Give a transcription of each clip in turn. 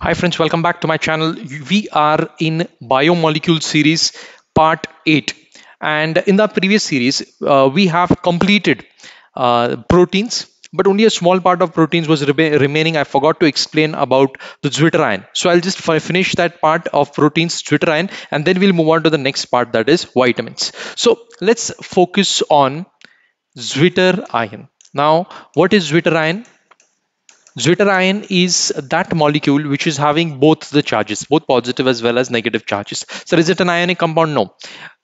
Hi friends, welcome back to my channel. We are in Biomolecule series part 8, and in the previous series we have completed proteins, but only a small part of proteins was remaining. I forgot to explain about the Zwitter ion, so I'll just finish that part of proteins, Zwitter ion, and then we'll move on to the next part, that is vitamins. So let's focus on Zwitter ion. Now, what is Zwitter ion? Zwitter ion is that molecule which is having both the charges, both positive as well as negative charges. So is it an ionic compound? No.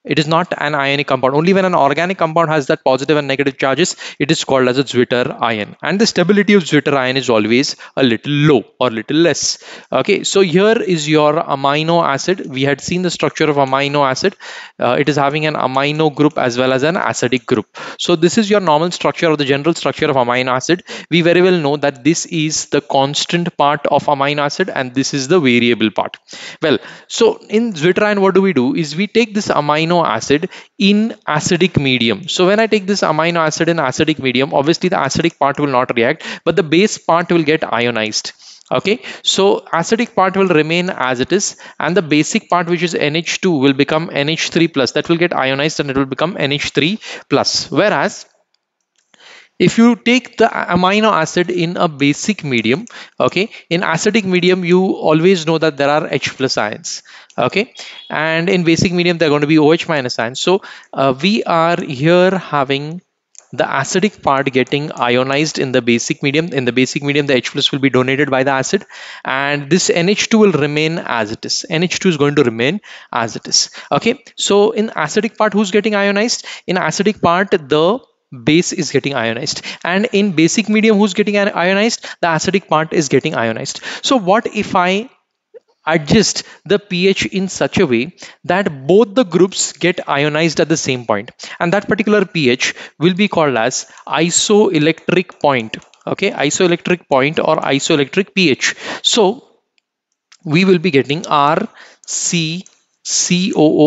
It is not an ionic compound. Only when an organic compound has that positive and negative charges, it is called as a Zwitter ion. And the stability of Zwitter ion is always a little low or little less. Okay, so here is your amino acid. We had seen the structure of amino acid. It is having an amino group as well as an acidic group. So this is your normal structure or the general structure of amino acid. We very well know that this is the constant part of amino acid and this is the variable part. Well, so in Zwitter ion, what do? Is we take this amino acid in acidic medium. So when I take this amino acid in acidic medium, obviously the acidic part will not react, but the base part will get ionized. Okay, so acidic part will remain as it is, and the basic part, which is NH2, will become NH3 plus. That will get ionized and it will become NH3 plus. Whereas if you take the amino acid in a basic medium, okay, in acidic medium you always know that there are H plus ions, okay, and in basic medium they're going to be OH minus ions. So we are here having the acidic part getting ionized in the basic medium. In the basic medium, the H plus will be donated by the acid, and this NH2 will remain as it is. NH2 is going to remain as it is. Okay, so in acidic part, who's getting ionized? In acidic part, the base is getting ionized, and in basic medium, who's getting ionized? The acidic part is getting ionized. So what if I adjust the pH in such a way that both the groups get ionized at the same point, and that particular pH will be called as isoelectric point. Okay, isoelectric point or isoelectric pH. So we will be getting RCCOO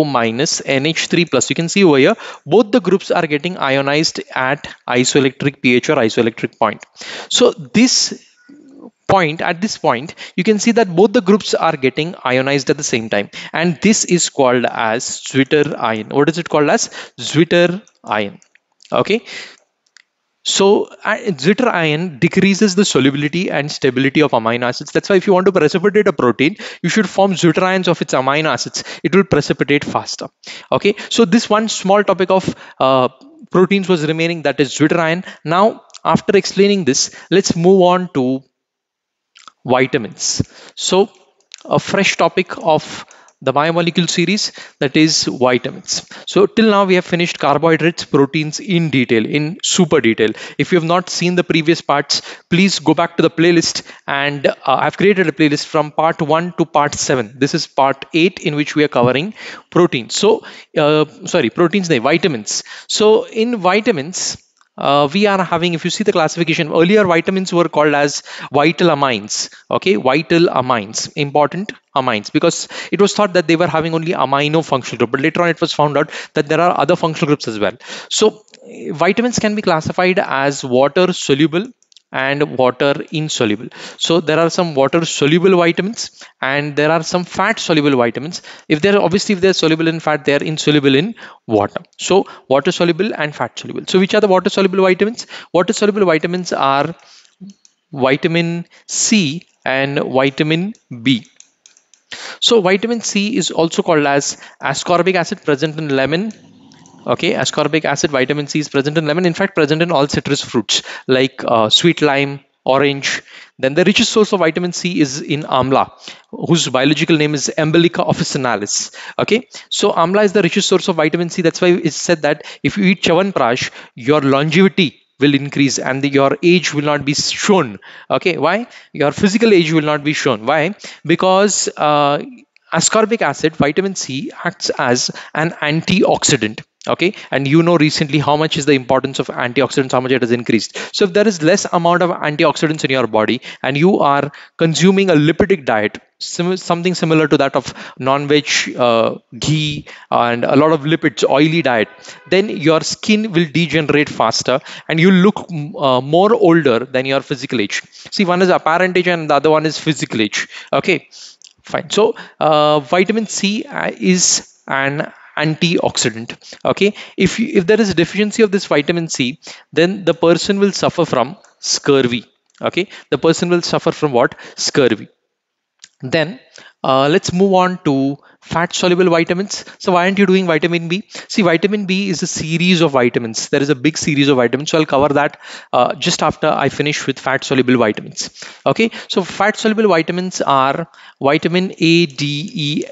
minus NH3 plus. You can see over here both the groups are getting ionized at isoelectric pH or isoelectric point. So this point you can see that both the groups are getting ionized at the same time, and this is called as Zwitter ion. What is it called as? Zwitter ion. Okay, so Zwitter ion decreases the solubility and stability of amino acids. That's why if you want to precipitate a protein, you should form Zwitter ions of its amino acids. It will precipitate faster. Okay, so this one small topic of proteins was remaining, that is Zwitter ion. Now after explaining this, let's move on to vitamins. So a fresh topic of the biomolecule series, that is vitamins. So till now we have finished carbohydrates, proteins in detail, in super detail. If you have not seen the previous parts, please go back to the playlist, and I've created a playlist from part 1 to part 7. This is part 8 in which we are covering proteins. So proteins, vitamins. So in vitamins, we are having, if you see the classification, earlier vitamins were called as vital amines. Okay, vital amines, important amines, because it was thought that they were having only amino functional group, but later on it was found out that there are other functional groups as well. So vitamins can be classified as water soluble and water insoluble. So there are some water soluble vitamins and there are some fat soluble vitamins. If they're soluble in fat, they are insoluble in water. So water soluble and fat soluble. So which are the water soluble vitamins? Water soluble vitamins are vitamin C and vitamin B. So vitamin C is also called as ascorbic acid, present in lemon. Okay, ascorbic acid, vitamin C, is present in lemon. In fact, present in all citrus fruits like sweet lime, orange. Then the richest source of vitamin C is in amla, whose biological name is Embolica officinalis. Okay, so amla is the richest source of vitamin C. That's why it's said that if you eat chawanprash, your longevity will increase and your age will not be shown. Okay, why? Your physical age will not be shown. Why? Because ascorbic acid, vitamin C, acts as an antioxidant. Okay, and you know recently how much is the importance of antioxidants, how much it has increased. So if there is less amount of antioxidants in your body and you are consuming a lipidic diet, something similar to that of non-veg, ghee, and a lot of lipids, oily diet, then your skin will degenerate faster and you look more older than your physical age. See, one is apparent age and the other one is physical age. Okay, fine. So vitamin C is an antioxidant. Okay, if there is a deficiency of this vitamin C, then the person will suffer from scurvy. Okay, the person will suffer from what? Scurvy. Then let's move on to fat soluble vitamins. So why aren't you doing vitamin B? See, vitamin B is a series of vitamins. There is a big series of vitamins. So I'll cover that just after I finish with fat soluble vitamins. Okay, so fat soluble vitamins are vitamin A, D, E,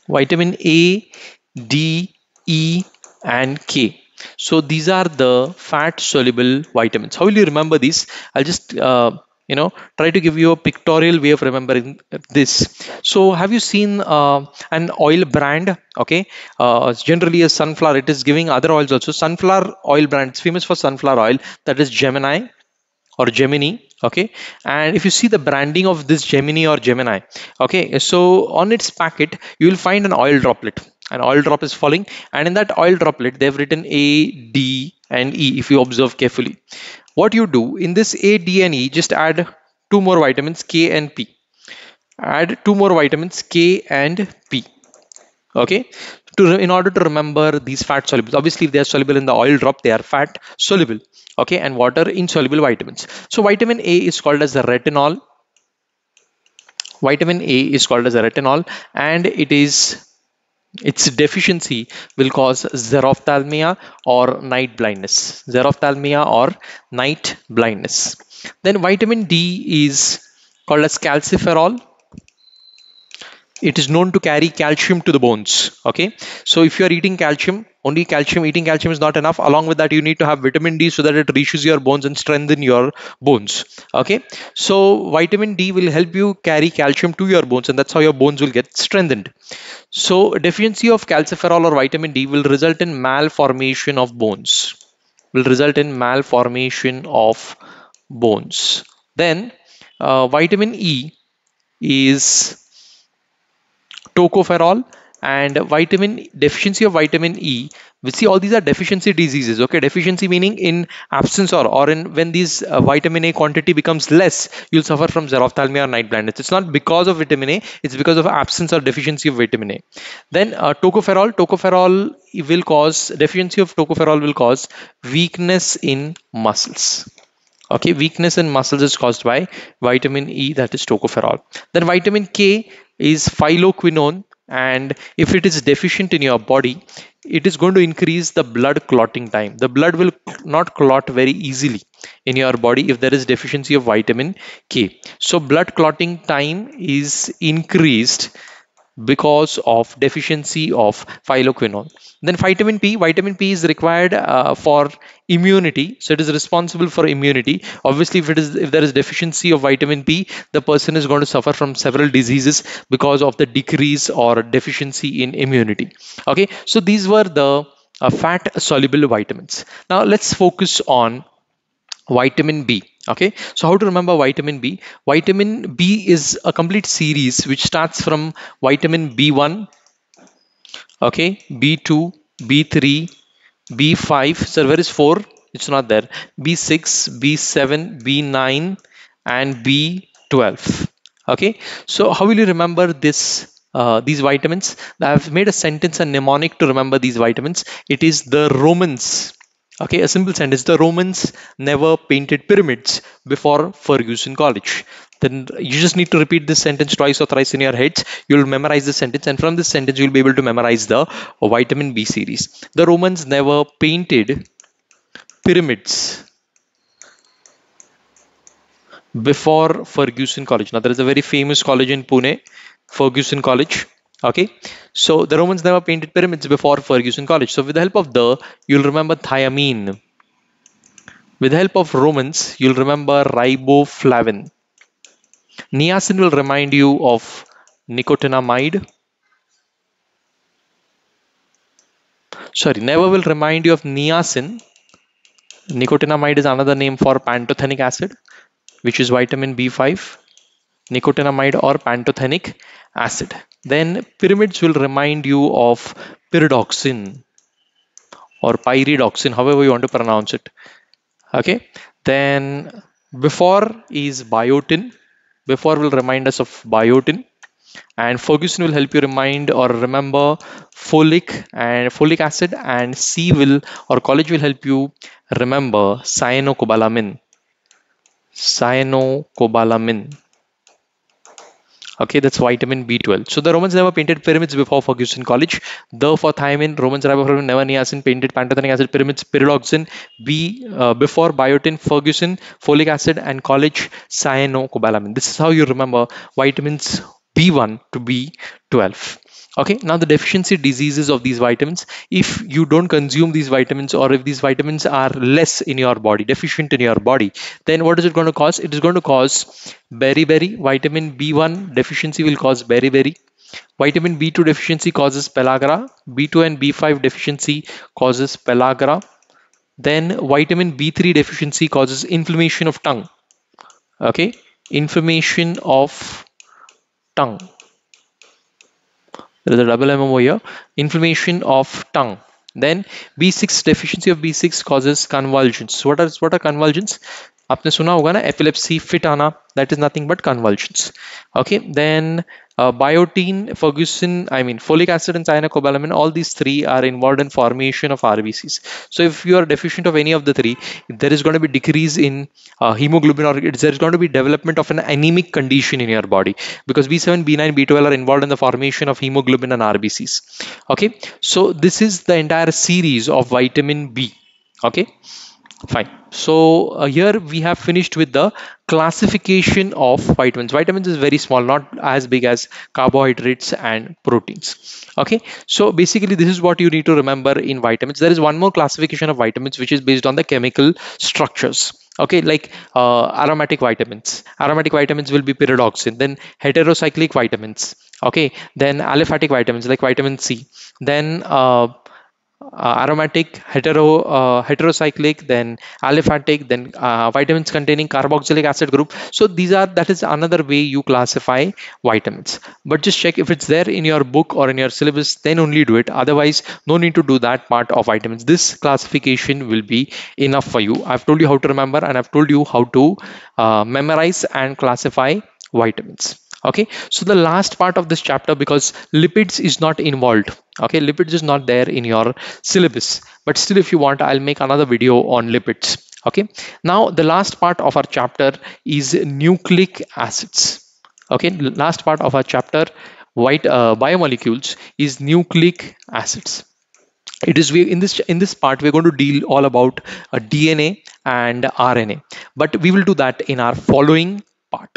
vitamin A, D, E, and K. So these are the fat soluble vitamins. How will you remember these? I'll just try to give you a pictorial way of remembering this. So have you seen an oil brand? Okay, generally a sunflower. It is giving other oils also. Sunflower oil brand. It's famous for sunflower oil. That is Gemini or Gemini. Okay, and if you see the branding of this Gemini or Gemini, okay, so on its packet you will find an oil droplet. An oil drop is falling, and in that oil droplet they've written A, D, and E. If you observe carefully, what you do in this A, D, and E, just add two more vitamins, K and P. Add two more vitamins, K and P. Okay, in order to remember these fat solubles, obviously if they are soluble in the oil drop, they are fat soluble. Okay, and water insoluble vitamins. So vitamin A is called as the retinol. Vitamin A is called as a retinol, and its deficiency will cause xerophthalmia or night blindness. Xerophthalmia or night blindness. Then vitamin D is called as calciferol. It is known to carry calcium to the bones. Okay, so if you are eating calcium, only calcium, eating calcium is not enough. Along with that, you need to have vitamin D so that it reaches your bones and strengthen your bones. Okay, so vitamin D will help you carry calcium to your bones, and that's how your bones will get strengthened. So deficiency of calciferol or vitamin D will result in malformation of bones. Will result in malformation of bones. Then vitamin E is tocopherol, and vitamin deficiency of vitamin E. We see all these are deficiency diseases. Okay, deficiency meaning in absence or in when these vitamin A quantity becomes less, you'll suffer from xerophthalmia or night blindness. It's not because of vitamin A, it's because of absence or deficiency of vitamin A. Then tocopherol will cause deficiency of tocopherol will cause weakness in muscles. Okay, weakness in muscles is caused by vitamin E, that is tocopherol. Then vitamin K is phylloquinone, and if it is deficient in your body, it is going to increase the blood clotting time. The blood will not clot very easily in your body if there is deficiency of vitamin K. So blood clotting time is increased because of deficiency of phylloquinone. Then vitamin P is required for immunity, so it is responsible for immunity. Obviously, if there is deficiency of vitamin P, the person is going to suffer from several diseases because of the decrease or deficiency in immunity. Okay, so these were the fat soluble vitamins. Now let's focus on vitamin B. Okay, so how to remember vitamin B? Vitamin B is a complete series which starts from vitamin B1, okay, B2, B3, B5. So where is 4? It's not there. B6, B7, B9, and B12. Okay, so how will you remember these vitamins? I've made a sentence, a mnemonic to remember these vitamins. It is the Romans. Okay, a simple sentence. The Romans never painted pyramids before Ferguson College. Then you just need to repeat this sentence twice or thrice in your heads. You'll memorize the sentence, and from this sentence, you'll be able to memorize the vitamin B series. The Romans never painted pyramids before Ferguson College. Now, there is a very famous college in Pune, Ferguson College. Okay, so the Romans never painted pyramids before Ferguson College. So, with the help of you'll remember thiamine. With the help of Romans, you'll remember riboflavin. Niacin will remind you of nicotinamide. Sorry, never will remind you of niacin. Nicotinamide is another name for pantothenic acid, which is vitamin B5. Nicotinamide or pantothenic acid. Then pyrimids will remind you of pyridoxine or pyridoxine, however you want to pronounce it. Okay. Then before is biotin. Before will remind us of biotin, and Ferguson will help you remind or remember folic acid, and C will or college will help you remember cyanocobalamin. Cyanocobalamin. Okay, that's vitamin B12. So the Romans never painted pyramids before Ferguson College. The for thiamine, Romans never niacin painted pantothenic acid pyramids, pyridoxine, B before biotin, Ferguson, folic acid, and college cyanocobalamin. This is how you remember vitamins B1 to B12. Okay, now the deficiency diseases of these vitamins. If you don't consume these vitamins, or if these vitamins are less in your body, deficient in your body, then what is it going to cause? It is going to cause beriberi. Vitamin B1 deficiency will cause beriberi. Vitamin B2 deficiency causes pellagra. B2 and B5 deficiency causes pellagra. Then vitamin B3 deficiency causes inflammation of tongue. Okay, inflammation of tongue. There is a double M over here. Inflammation of tongue. Then B6 deficiency of B6 causes convulsions. What are convulsions? आपने सुना होगा ना, epilepsy, fit आना, that is nothing but convulsions. Okay, then biotin, Ferguson, I mean folic acid and cyanocobalamin, all these three are involved in formation of RBCs. So if you are deficient of any of the three, there is going to be decrease in hemoglobin, or there is going to be development of an anemic condition in your body, because B7, B9, B12 are involved in the formation of hemoglobin and RBCs. Okay, so this is the entire series of vitamin B. Okay, fine. So here we have finished with the classification of vitamins. Vitamins is very small, not as big as carbohydrates and proteins. Okay, so basically this is what you need to remember in vitamins. There is one more classification of vitamins which is based on the chemical structures. Okay, like aromatic vitamins. Aromatic vitamins will be pyridoxine. Then heterocyclic vitamins. Okay, then aliphatic vitamins like vitamin C. Then aromatic, heterocyclic, then aliphatic, then vitamins containing carboxylic acid group. So that is another way you classify vitamins. But just check if it's there in your book or in your syllabus, then only do it. Otherwise, no need to do that part of vitamins. This classification will be enough for you. I've told you how to remember, and I've told you how to memorize and classify vitamins. Okay, so the last part of this chapter, because lipids is not involved. Okay, lipids is not there in your syllabus, but still if you want, I'll make another video on lipids. Okay, now the last part of our chapter is nucleic acids. Okay, last part of our chapter, biomolecules, is nucleic acids. It is in this part we're going to deal all about DNA and RNA, but we will do that in our following part.